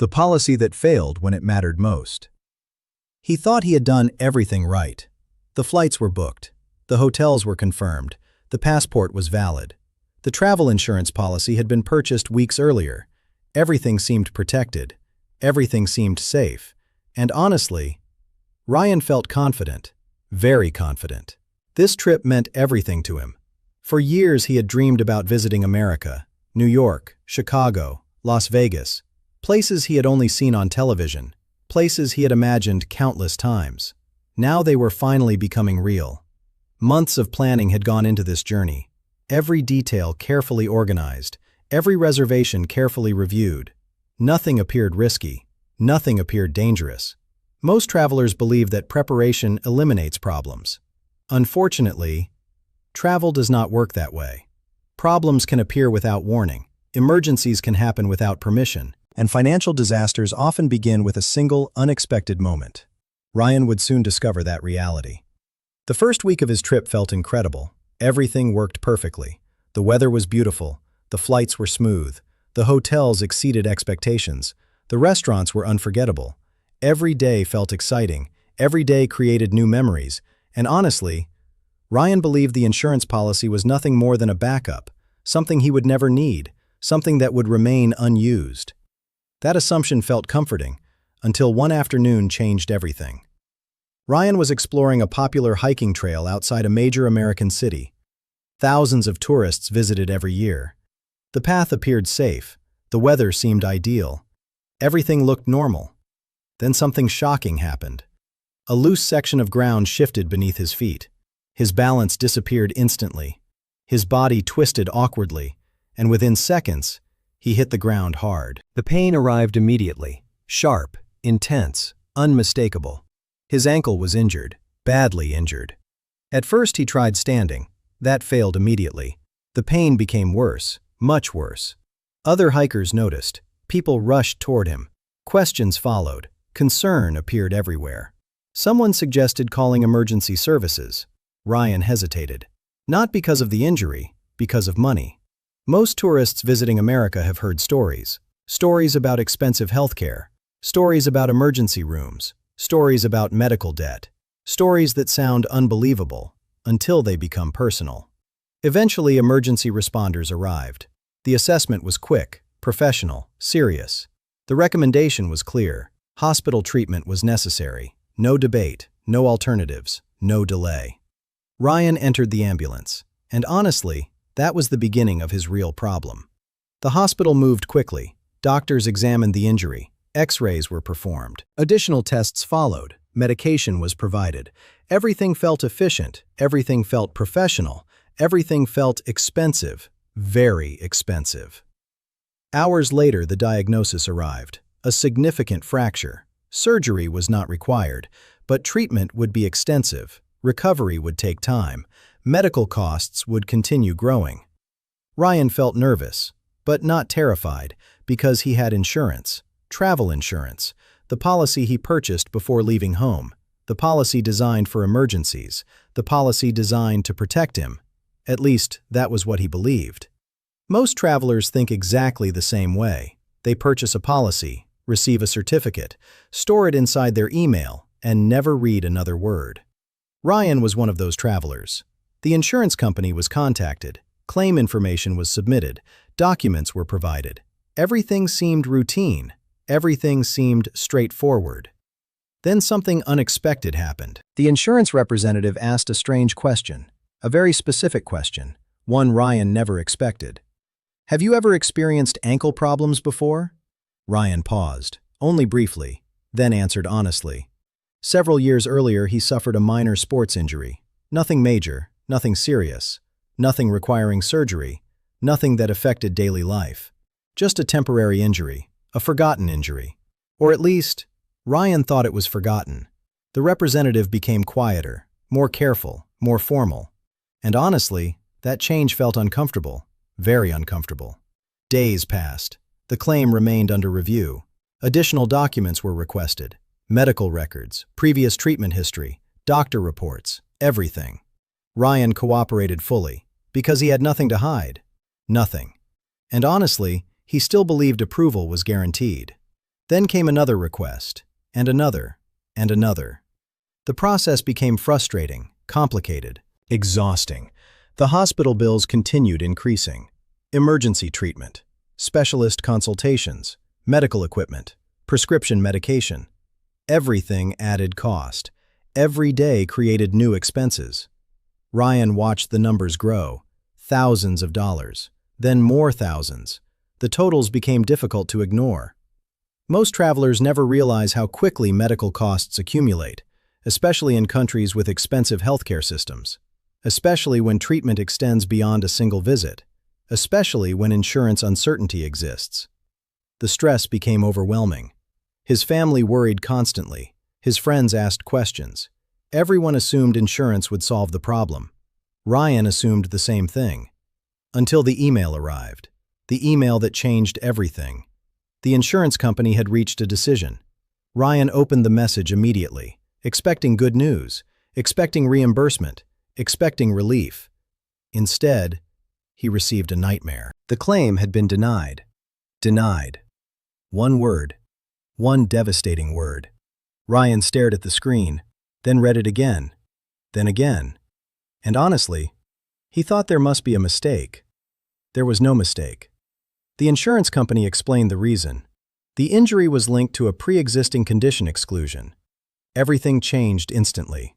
the policy that failed when it mattered most. He thought he had done everything right. The flights were booked. The hotels were confirmed. The passport was valid. The travel insurance policy had been purchased weeks earlier. Everything seemed protected. Everything seemed safe. And honestly, Ryan felt confident, very confident. This trip meant everything to him. For years he had dreamed about visiting America, New York, Chicago, Las Vegas, places he had only seen on television, places he had imagined countless times. Now they were finally becoming real. Months of planning had gone into this journey, every detail carefully organized, every reservation carefully reviewed. Nothing appeared risky, nothing appeared dangerous. Most travelers believe that preparation eliminates problems. Unfortunately, travel does not work that way. Problems can appear without warning, emergencies can happen without permission, and financial disasters often begin with a single, unexpected moment. Ryan would soon discover that reality. The first week of his trip felt incredible. Everything worked perfectly. The weather was beautiful. The flights were smooth. The hotels exceeded expectations. The restaurants were unforgettable. Every day felt exciting. Every day created new memories. And honestly, Ryan believed the insurance policy was nothing more than a backup, something he would never need, something that would remain unused. That assumption felt comforting, until one afternoon changed everything. Ryan was exploring a popular hiking trail outside a major American city. Thousands of tourists visited every year. The path appeared safe. The weather seemed ideal. Everything looked normal. Then something shocking happened. A loose section of ground shifted beneath his feet. His balance disappeared instantly. His body twisted awkwardly, and within seconds, he hit the ground hard. The pain arrived immediately, sharp, intense, unmistakable. His ankle was injured, badly injured. At first he tried standing. That failed immediately. The pain became worse, much worse. Other hikers noticed. People rushed toward him. Questions followed. Concern appeared everywhere. Someone suggested calling emergency services. Ryan hesitated. Not because of the injury, because of money. Most tourists visiting America have heard stories. Stories about expensive healthcare. Stories about emergency rooms. Stories about medical debt. Stories that sound unbelievable until they become personal. Eventually, emergency responders arrived. The assessment was quick, professional, serious. The recommendation was clear. Hospital treatment was necessary. No debate, no alternatives, no delay. Ryan entered the ambulance, and honestly, that was the beginning of his real problem. The hospital moved quickly. Doctors examined the injury. X-rays were performed. Additional tests followed. Medication was provided. Everything felt efficient. Everything felt professional. Everything felt expensive. Very expensive. Hours later, the diagnosis arrived. A significant fracture. Surgery was not required, but treatment would be extensive. Recovery would take time. Medical costs would continue growing. Ryan felt nervous, but not terrified, because he had insurance. Travel insurance, the policy he purchased before leaving home, the policy designed for emergencies, the policy designed to protect him. At least, that was what he believed. Most travelers think exactly the same way. They purchase a policy, receive a certificate, store it inside their email, and never read another word. Ryan was one of those travelers. The insurance company was contacted, claim information was submitted, documents were provided. Everything seemed routine. Everything seemed straightforward. Then something unexpected happened. The insurance representative asked a strange question, a very specific question, one Ryan never expected. "Have you ever experienced ankle problems before?" Ryan paused, only briefly, then answered honestly. Several years earlier, he suffered a minor sports injury. Nothing major, nothing serious, nothing requiring surgery, nothing that affected daily life. Just a temporary injury, a forgotten injury. Or at least, Ryan thought it was forgotten. The representative became quieter, more careful, more formal. And honestly, that change felt uncomfortable, very uncomfortable. Days passed. The claim remained under review. Additional documents were requested. Medical records, previous treatment history, doctor reports, everything. Ryan cooperated fully, because he had nothing to hide. Nothing. And honestly, he still believed approval was guaranteed. Then came another request, and another, and another. The process became frustrating, complicated, exhausting. The hospital bills continued increasing. Emergency treatment, specialist consultations, medical equipment, prescription medication. Everything added cost. Every day created new expenses. Ryan watched the numbers grow, thousands of dollars, then more thousands. The totals became difficult to ignore. Most travelers never realize how quickly medical costs accumulate, especially in countries with expensive healthcare systems, especially when treatment extends beyond a single visit, especially when insurance uncertainty exists. The stress became overwhelming. His family worried constantly. His friends asked questions. Everyone assumed insurance would solve the problem. Ryan assumed the same thing. Until the email arrived. The email that changed everything. The insurance company had reached a decision. Ryan opened the message immediately, expecting good news, expecting reimbursement, expecting relief. Instead, he received a nightmare. The claim had been denied. Denied. One word. One devastating word. Ryan stared at the screen, then read it again, then again. And honestly, he thought there must be a mistake. There was no mistake. The insurance company explained the reason. The injury was linked to a pre-existing condition exclusion. Everything changed instantly.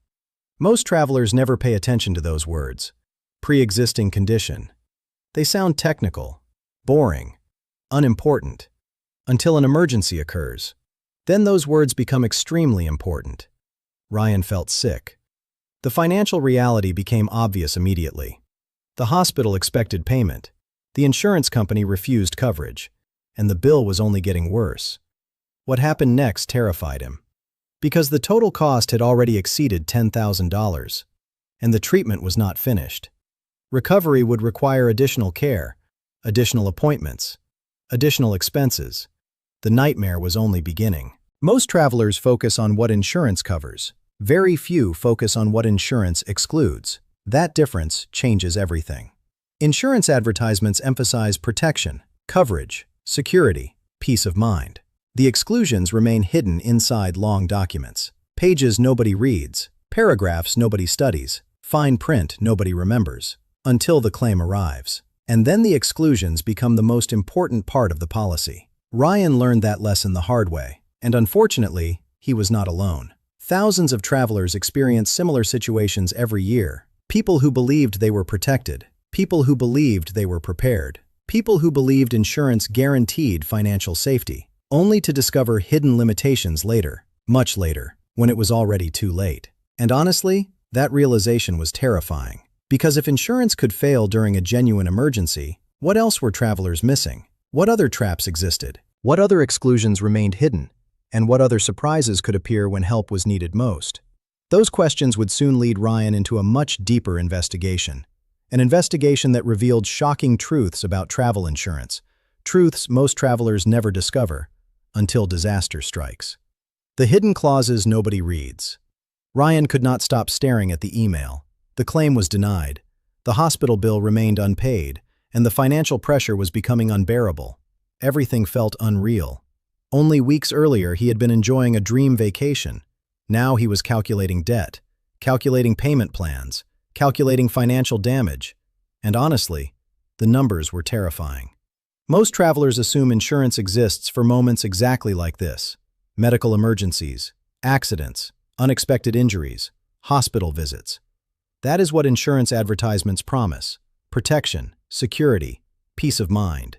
Most travelers never pay attention to those words. Pre-existing condition. They sound technical, boring, unimportant, until an emergency occurs. Then those words become extremely important. Ryan felt sick. The financial reality became obvious immediately. The hospital expected payment. The insurance company refused coverage, and the bill was only getting worse. What happened next terrified him, because the total cost had already exceeded $10,000, and the treatment was not finished. Recovery would require additional care, additional appointments, additional expenses. The nightmare was only beginning. Most travelers focus on what insurance covers. Very few focus on what insurance excludes. That difference changes everything. Insurance advertisements emphasize protection, coverage, security, peace of mind. The exclusions remain hidden inside long documents. Pages nobody reads, paragraphs nobody studies, fine print nobody remembers, until the claim arrives. And then the exclusions become the most important part of the policy. Ryan learned that lesson the hard way, and unfortunately, he was not alone. Thousands of travelers experience similar situations every year. People who believed they were protected. People who believed they were prepared. People who believed insurance guaranteed financial safety, only to discover hidden limitations later, much later, when it was already too late. And honestly, that realization was terrifying. Because if insurance could fail during a genuine emergency, what else were travelers missing? What other traps existed? What other exclusions remained hidden? And what other surprises could appear when help was needed most? Those questions would soon lead Ryan into a much deeper investigation. An investigation that revealed shocking truths about travel insurance, truths most travelers never discover until disaster strikes. The hidden clauses nobody reads. Ryan could not stop staring at the email. The claim was denied, the hospital bill remained unpaid, and the financial pressure was becoming unbearable. Everything felt unreal. Only weeks earlier he had been enjoying a dream vacation. Now he was calculating debt, calculating payment plans, calculating financial damage, and honestly, the numbers were terrifying. Most travelers assume insurance exists for moments exactly like this: medical emergencies, accidents, unexpected injuries, hospital visits. That is what insurance advertisements promise: protection, security, peace of mind.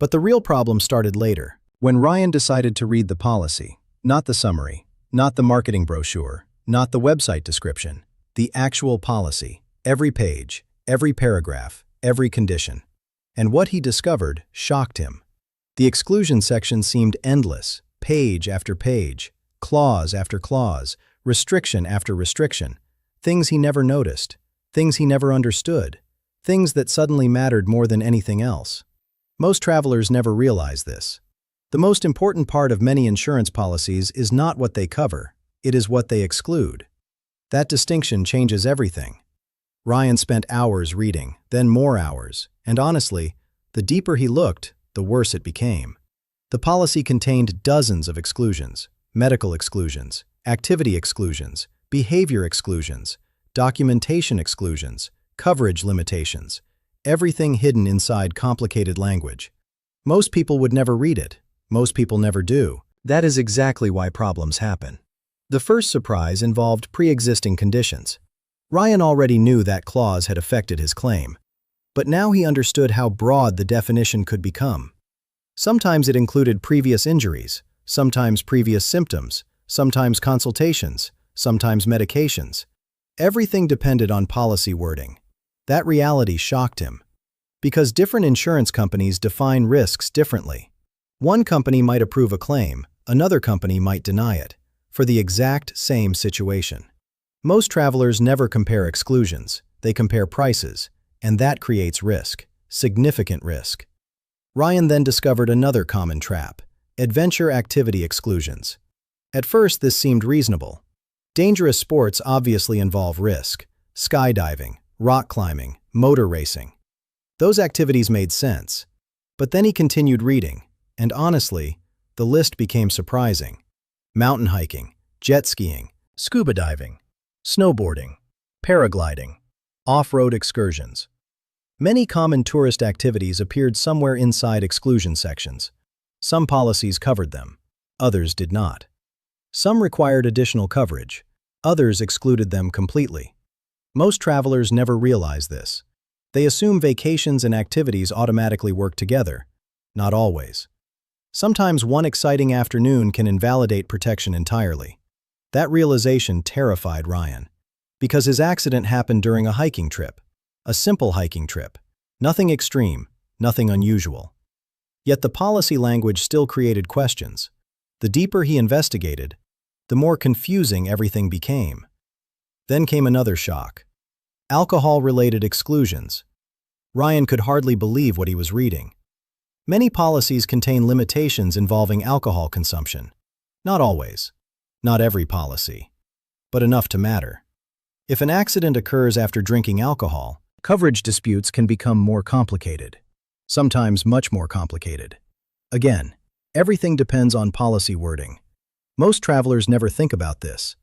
But the real problem started later, when Ryan decided to read the policy, not the summary, not the marketing brochure, not the website description. The actual policy, every page, every paragraph, every condition. And what he discovered shocked him. The exclusion section seemed endless, page after page, clause after clause, restriction after restriction, things he never noticed, things he never understood, things that suddenly mattered more than anything else. Most travelers never realize this. The most important part of many insurance policies is not what they cover, it is what they exclude. That distinction changes everything. Ryan spent hours reading, then more hours, and honestly, the deeper he looked, the worse it became. The policy contained dozens of exclusions: medical exclusions, activity exclusions, behavior exclusions, documentation exclusions, coverage limitations, everything hidden inside complicated language. Most people would never read it. Most people never do. That is exactly why problems happen. The first surprise involved pre-existing conditions. Ryan already knew that clause had affected his claim, but now he understood how broad the definition could become. Sometimes it included previous injuries, sometimes previous symptoms, sometimes consultations, sometimes medications. Everything depended on policy wording. That reality shocked him, because different insurance companies define risks differently. One company might approve a claim, another company might deny it, for the exact same situation. Most travelers never compare exclusions, they compare prices, and that creates risk, significant risk. Ryan then discovered another common trap: adventure activity exclusions. At first, this seemed reasonable. Dangerous sports obviously involve risk: skydiving, rock climbing, motor racing. Those activities made sense. But then he continued reading, and honestly, the list became surprising. Mountain hiking, jet skiing, scuba diving, snowboarding, paragliding, off-road excursions. Many common tourist activities appeared somewhere inside exclusion sections. Some policies covered them, others did not. Some required additional coverage, others excluded them completely. Most travelers never realize this. They assume vacations and activities automatically work together. Not always. Sometimes one exciting afternoon can invalidate protection entirely. That realization terrified Ryan, because his accident happened during a hiking trip. A simple hiking trip. Nothing extreme, nothing unusual. Yet the policy language still created questions. The deeper he investigated, the more confusing everything became. Then came another shock: alcohol-related exclusions. Ryan could hardly believe what he was reading. Many policies contain limitations involving alcohol consumption. Not always. Not every policy. But enough to matter. If an accident occurs after drinking alcohol, coverage disputes can become more complicated. Sometimes much more complicated. Again, everything depends on policy wording. Most travelers never think about this.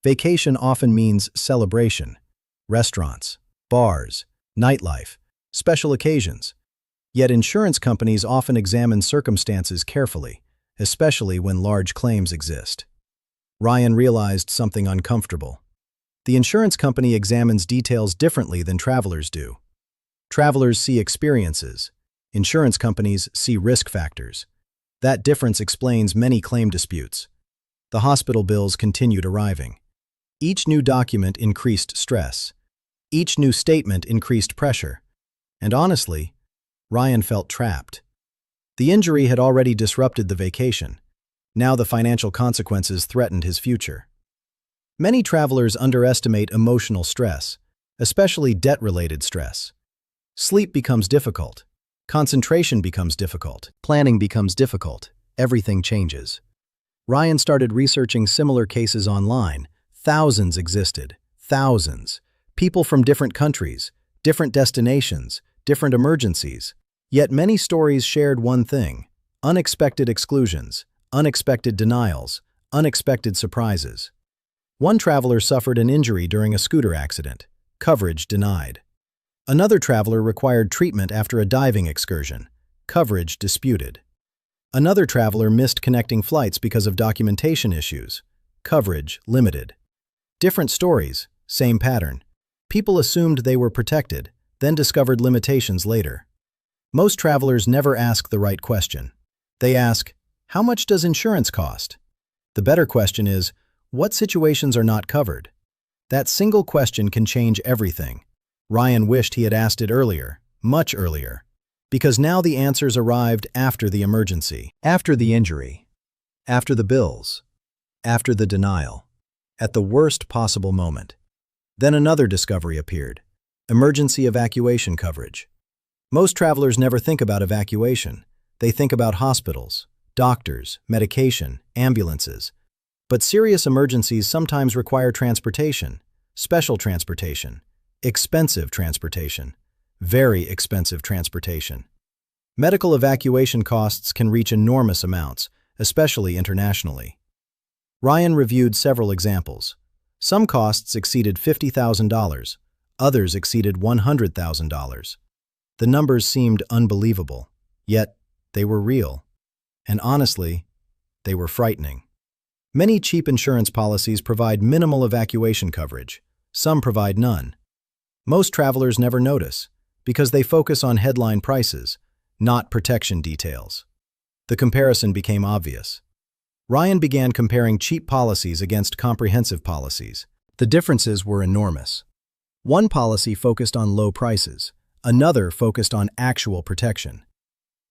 Vacation often means celebration, restaurants, bars, nightlife, special occasions. Yet insurance companies often examine circumstances carefully, especially when large claims exist. Ryan realized something uncomfortable. The insurance company examines details differently than travelers do. Travelers see experiences. Insurance companies see risk factors. That difference explains many claim disputes. The hospital bills continued arriving. Each new document increased stress. Each new statement increased pressure. And honestly, Ryan felt trapped. The injury had already disrupted the vacation. Now the financial consequences threatened his future. Many travelers underestimate emotional stress, especially debt-related stress. Sleep becomes difficult. Concentration becomes difficult. Planning becomes difficult. Everything changes. Ryan started researching similar cases online. Thousands existed. Thousands. People from different countries, different destinations, different emergencies. Yet many stories shared one thing: unexpected exclusions, unexpected denials, unexpected surprises. One traveler suffered an injury during a scooter accident. Coverage denied. Another traveler required treatment after a diving excursion. Coverage disputed. Another traveler missed connecting flights because of documentation issues. Coverage limited. Different stories, same pattern. People assumed they were protected, then discovered limitations later. Most travelers never ask the right question. They ask, how much does insurance cost? The better question is, what situations are not covered? That single question can change everything. Ryan wished he had asked it earlier, much earlier, because now the answers arrived after the emergency, after the injury, after the bills, after the denial, at the worst possible moment. Then another discovery appeared: emergency evacuation coverage. Most travelers never think about evacuation. They think about hospitals, doctors, medication, ambulances. But serious emergencies sometimes require transportation, special transportation, expensive transportation, very expensive transportation. Medical evacuation costs can reach enormous amounts, especially internationally. Ryan reviewed several examples. Some costs exceeded $50,000, others exceeded $100,000. The numbers seemed unbelievable, yet they were real. And honestly, they were frightening. Many cheap insurance policies provide minimal evacuation coverage. Some provide none. Most travelers never notice, because they focus on headline prices, not protection details. The comparison became obvious. Ryan began comparing cheap policies against comprehensive policies. The differences were enormous. One policy focused on low prices, another focused on actual protection.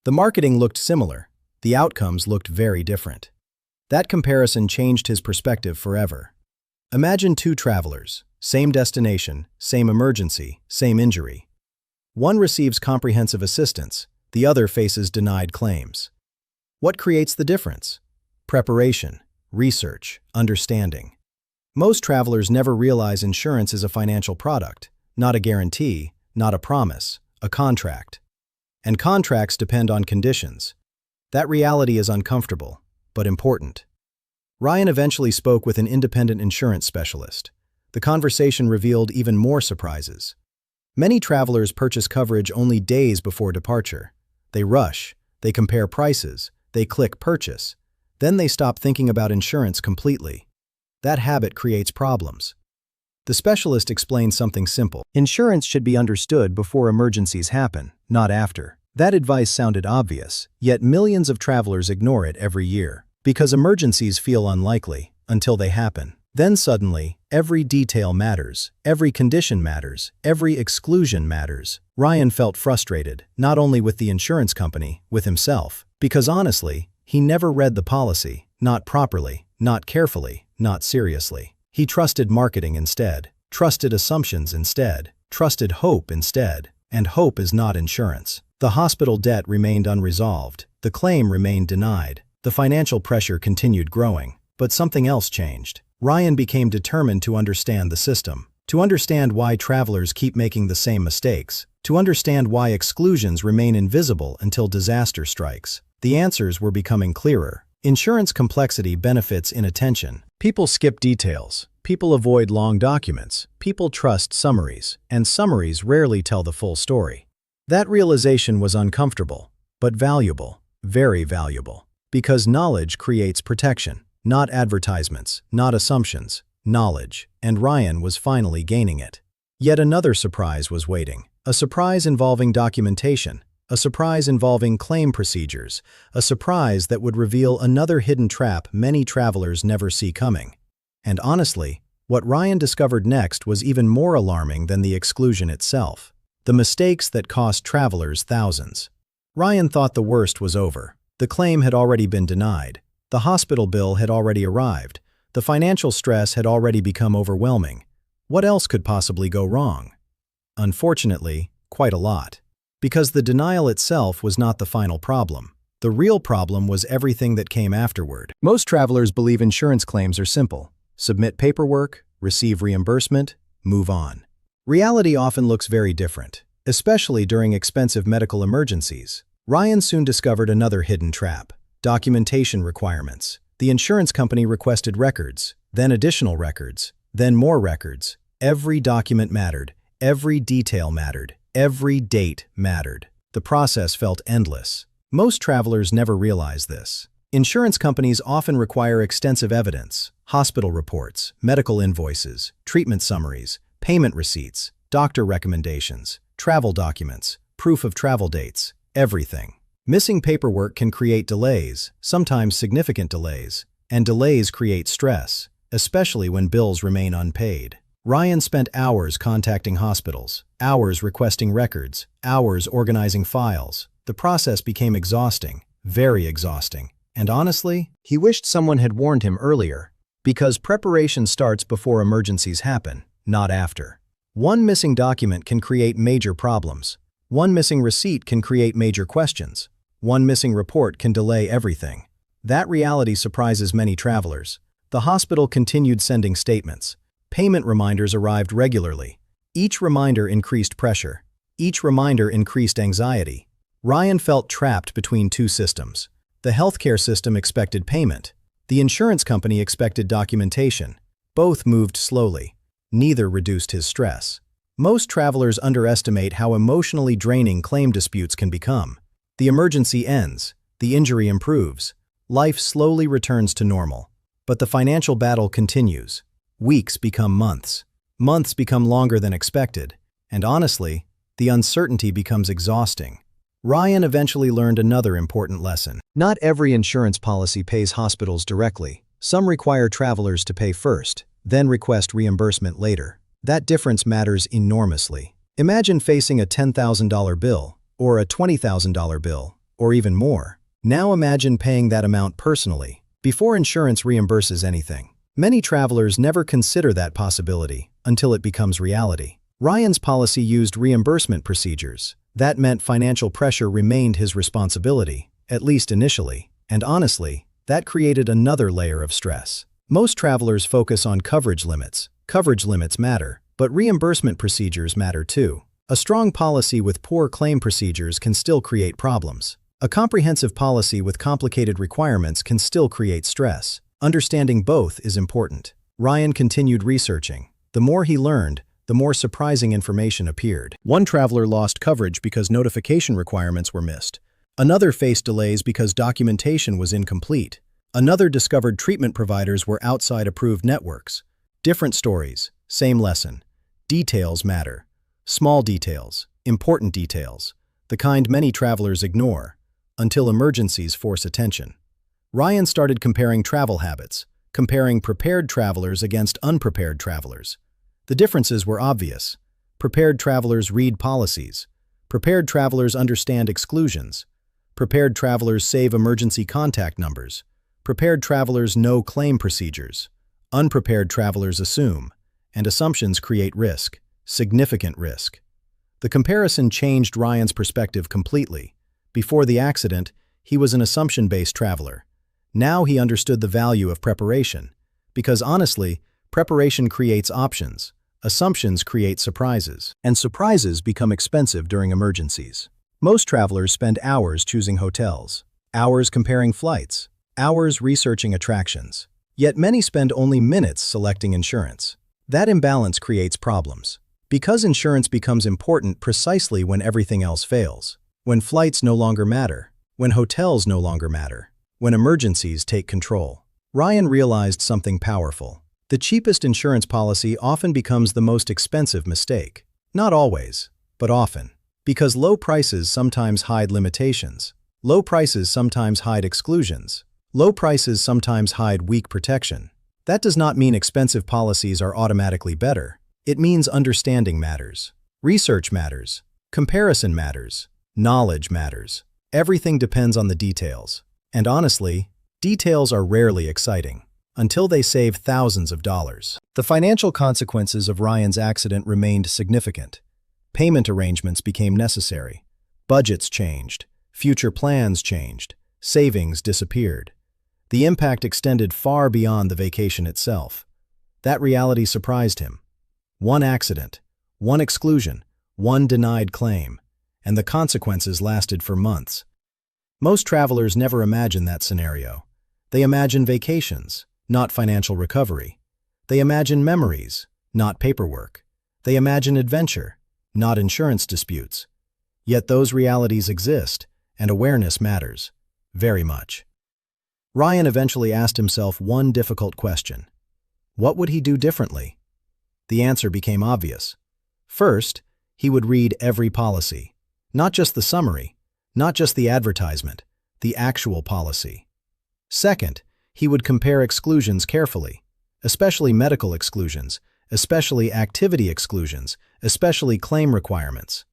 The marketing looked similar, the outcomes looked very different. That comparison changed his perspective forever. Imagine two travelers, same destination, same emergency, same injury. One receives comprehensive assistance, the other faces denied claims. What creates the difference? Preparation, research, understanding. Most travelers never realize insurance is a financial product, not a guarantee, not a promise, a contract. And contracts depend on conditions. That reality is uncomfortable, but important. Ryan eventually spoke with an independent insurance specialist. The conversation revealed even more surprises. Many travelers purchase coverage only days before departure. They rush, they compare prices, they click purchase. Then they stop thinking about insurance completely. That habit creates problems. The specialist explained something simple. Insurance should be understood before emergencies happen, not after. That advice sounded obvious, yet millions of travelers ignore it every year. Because emergencies feel unlikely until they happen. Then suddenly, every detail matters, every condition matters, every exclusion matters. Ryan felt frustrated, not only with the insurance company, with himself. Because honestly, he never read the policy, not properly, not carefully, not seriously. He trusted marketing instead, trusted assumptions instead, trusted hope instead. And hope is not insurance. The hospital debt remained unresolved, the claim remained denied, the financial pressure continued growing. But something else changed. Ryan became determined to understand the system, to understand why travelers keep making the same mistakes, to understand why exclusions remain invisible until disaster strikes. The answers were becoming clearer. Insurance complexity benefits inattention. People skip details. People avoid long documents. People trust summaries, and summaries rarely tell the full story. That realization was uncomfortable, but valuable, very valuable. Because knowledge creates protection. Not advertisements, not assumptions, knowledge, and Ryan was finally gaining it. Yet another surprise was waiting. A surprise involving documentation, a surprise involving claim procedures, a surprise that would reveal another hidden trap many travelers never see coming. And honestly, what Ryan discovered next was even more alarming than the exclusion itself. The mistakes that cost travelers thousands. Ryan thought the worst was over. The claim had already been denied. The hospital bill had already arrived. The financial stress had already become overwhelming. What else could possibly go wrong? Unfortunately, quite a lot. Because the denial itself was not the final problem. The real problem was everything that came afterward. Most travelers believe insurance claims are simple. Submit paperwork, receive reimbursement, move on. Reality often looks very different, especially during expensive medical emergencies. Ryan soon discovered another hidden trap. Documentation requirements. The insurance company requested records, then additional records, then more records. Every document mattered, every detail mattered, every date mattered. The process felt endless. Most travelers never realize this. Insurance companies often require extensive evidence, hospital reports, medical invoices, treatment summaries, payment receipts, doctor recommendations, travel documents, proof of travel dates, everything. Missing paperwork can create delays, sometimes significant delays, and delays create stress, especially when bills remain unpaid. Ryan spent hours contacting hospitals, hours requesting records, hours organizing files. The process became exhausting, very exhausting, and honestly, he wished someone had warned him earlier, because preparation starts before emergencies happen, not after. One missing document can create major problems. One missing receipt can create major questions. One missing report can delay everything. That reality surprises many travelers. The hospital continued sending statements. Payment reminders arrived regularly. Each reminder increased pressure. Each reminder increased anxiety. Ryan felt trapped between two systems. The healthcare system expected payment. The insurance company expected documentation. Both moved slowly. Neither reduced his stress. Most travelers underestimate how emotionally draining claim disputes can become. The emergency ends. The injury improves. Life slowly returns to normal. But the financial battle continues. Weeks become months. Months become longer than expected. And honestly, the uncertainty becomes exhausting. Ryan eventually learned another important lesson. Not every insurance policy pays hospitals directly. Some require travelers to pay first, then request reimbursement later. That difference matters enormously. Imagine facing a $10,000 bill, or a $20,000 bill, or even more. Now imagine paying that amount personally, before insurance reimburses anything. Many travelers never consider that possibility until it becomes reality. Ryan's policy used reimbursement procedures. That meant financial pressure remained his responsibility, at least initially, and honestly, that created another layer of stress. Most travelers focus on coverage limits. Coverage limits matter, but reimbursement procedures matter too. A strong policy with poor claim procedures can still create problems. A comprehensive policy with complicated requirements can still create stress. Understanding both is important. Ryan continued researching. The more he learned, the more surprising information appeared. One traveler lost coverage because notification requirements were missed. Another faced delays because documentation was incomplete. Another discovered treatment providers were outside approved networks. Different stories, same lesson. Details matter. Small details, important details, the kind many travelers ignore, until emergencies force attention. Ryan started comparing travel habits, comparing prepared travelers against unprepared travelers. The differences were obvious. Prepared travelers read policies. Prepared travelers understand exclusions. Prepared travelers save emergency contact numbers. Prepared travelers know claim procedures. Unprepared travelers assume, and assumptions create risk, significant risk. The comparison changed Ryan's perspective completely. Before the accident, he was an assumption-based traveler. Now he understood the value of preparation, because honestly, preparation creates options. Assumptions create surprises, and surprises become expensive during emergencies. Most travelers spend hours choosing hotels, hours comparing flights, hours researching attractions. Yet many spend only minutes selecting insurance. That imbalance creates problems. Because insurance becomes important precisely when everything else fails. When flights no longer matter. When hotels no longer matter. When emergencies take control. Ryan realized something powerful. The cheapest insurance policy often becomes the most expensive mistake. Not always, but often. Because low prices sometimes hide limitations. Low prices sometimes hide exclusions. Low prices sometimes hide weak protection. That does not mean expensive policies are automatically better. It means understanding matters. Research matters. Comparison matters. Knowledge matters. Everything depends on the details. And honestly, details are rarely exciting, until they save thousands of dollars. The financial consequences of Ryan's accident remained significant. Payment arrangements became necessary. Budgets changed. Future plans changed. Savings disappeared. The impact extended far beyond the vacation itself. That reality surprised him. One accident, one exclusion, one denied claim, and the consequences lasted for months. Most travelers never imagine that scenario. They imagine vacations, not financial recovery. They imagine memories, not paperwork. They imagine adventure, not insurance disputes. Yet those realities exist, and awareness matters, very much. Ryan eventually asked himself one difficult question. What would he do differently? The answer became obvious. First, he would read every policy. Not just the summary, not just the advertisement, the actual policy. Second, he would compare exclusions carefully, especially medical exclusions, especially activity exclusions, especially claim requirements.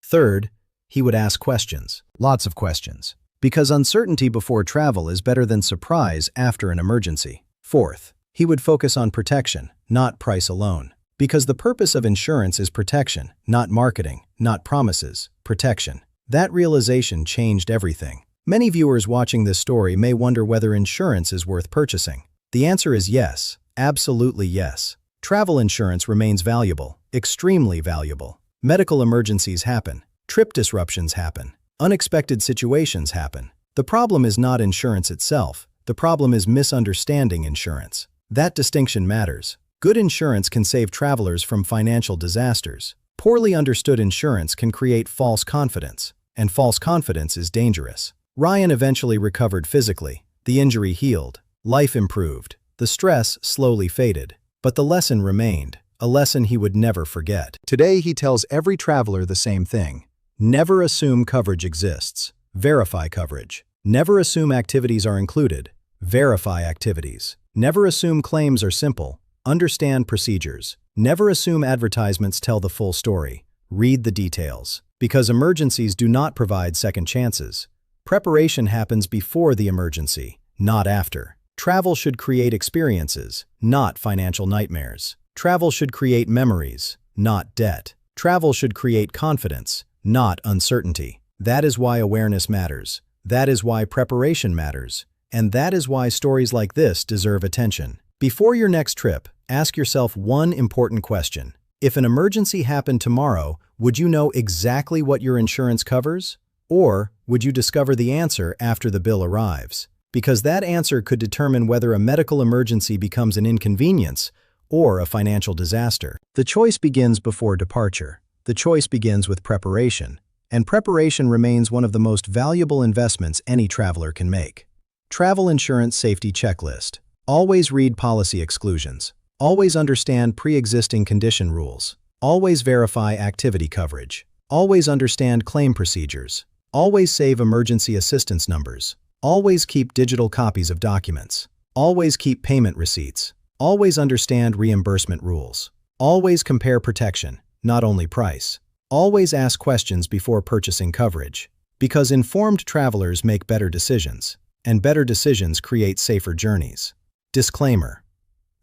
Third, he would ask questions, lots of questions, because uncertainty before travel is better than surprise after an emergency. Fourth, he would focus on protection, not price alone, because the purpose of insurance is protection, not marketing, not promises, protection. That realization changed everything. Many viewers watching this story may wonder whether insurance is worth purchasing. The answer is yes, absolutely yes. Travel insurance remains valuable, extremely valuable. Medical emergencies happen. Trip disruptions happen. Unexpected situations happen. The problem is not insurance itself. The problem is misunderstanding insurance. That distinction matters. Good insurance can save travelers from financial disasters. Poorly understood insurance can create false confidence, and false confidence is dangerous. Ryan eventually recovered physically. The injury healed. Life improved. The stress slowly faded. But the lesson remained, a lesson he would never forget. Today he tells every traveler the same thing. Never assume coverage exists. Verify coverage. Never assume activities are included. Verify activities. Never assume claims are simple. Understand procedures. Never assume advertisements tell the full story. Read the details. Because emergencies do not provide second chances. Preparation happens before the emergency, not after. Travel should create experiences, not financial nightmares. Travel should create memories, not debt. Travel should create confidence, not uncertainty. That is why awareness matters. That is why preparation matters. And that is why stories like this deserve attention. Before your next trip, ask yourself one important question. If an emergency happened tomorrow, would you know exactly what your insurance covers? Or would you discover the answer after the bill arrives? Because that answer could determine whether a medical emergency becomes an inconvenience or a financial disaster. The choice begins before departure. The choice begins with preparation. And preparation remains one of the most valuable investments any traveler can make. Travel Insurance Safety Checklist. Always read policy exclusions. Always understand pre-existing condition rules. Always verify activity coverage. Always understand claim procedures. Always save emergency assistance numbers. Always keep digital copies of documents. Always keep payment receipts. Always understand reimbursement rules. Always compare protection, not only price. Always ask questions before purchasing coverage. Because informed travelers make better decisions, and better decisions create safer journeys. Disclaimer.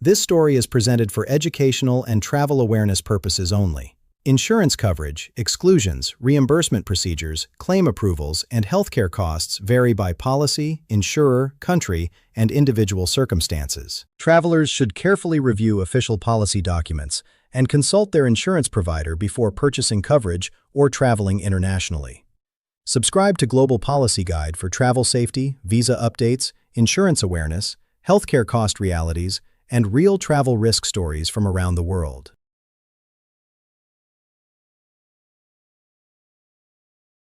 This story is presented for educational and travel awareness purposes only. Insurance coverage, exclusions, reimbursement procedures, claim approvals, and healthcare costs vary by policy, insurer, country, and individual circumstances. Travelers should carefully review official policy documents and consult their insurance provider before purchasing coverage or traveling internationally. Subscribe to Global Policy Guide for travel safety, visa updates, insurance awareness, healthcare cost realities, and real travel risk stories from around the world.